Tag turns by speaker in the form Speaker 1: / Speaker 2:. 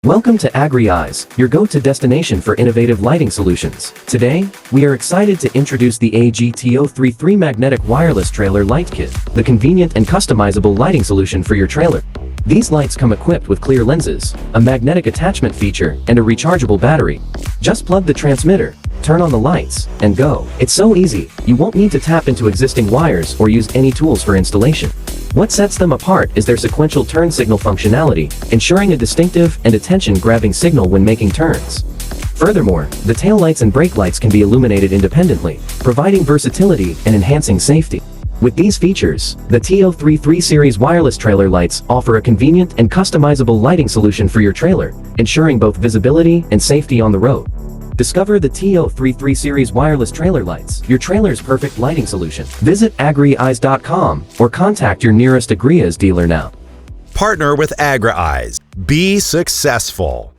Speaker 1: Welcome to AgriEyes, your go-to destination for innovative lighting solutions. Today, we are excited to introduce the AG-T033 magnetic wireless trailer light kit, the convenient and customizable lighting solution for your trailer. These lights come equipped with clear lenses, a magnetic attachment feature, and a rechargeable battery. Just plug the transmitter, turn on the lights, and go. It's so easy, you won't need to tap into existing wires or use any tools for installation. What sets them apart is their sequential turn signal functionality, ensuring a distinctive and attention-grabbing signal when making turns. Furthermore, the tail lights and brake lights can be illuminated independently, providing versatility and enhancing safety. With these features, the T033 series wireless trailer lights offer a convenient and customizable lighting solution for your trailer, ensuring both visibility and safety on the road. Discover the T033 series wireless trailer lights, your trailer's perfect lighting solution. Visit AgriEyes.com or contact your nearest AgriEyes dealer now.
Speaker 2: Partner with AgriEyes. Be successful.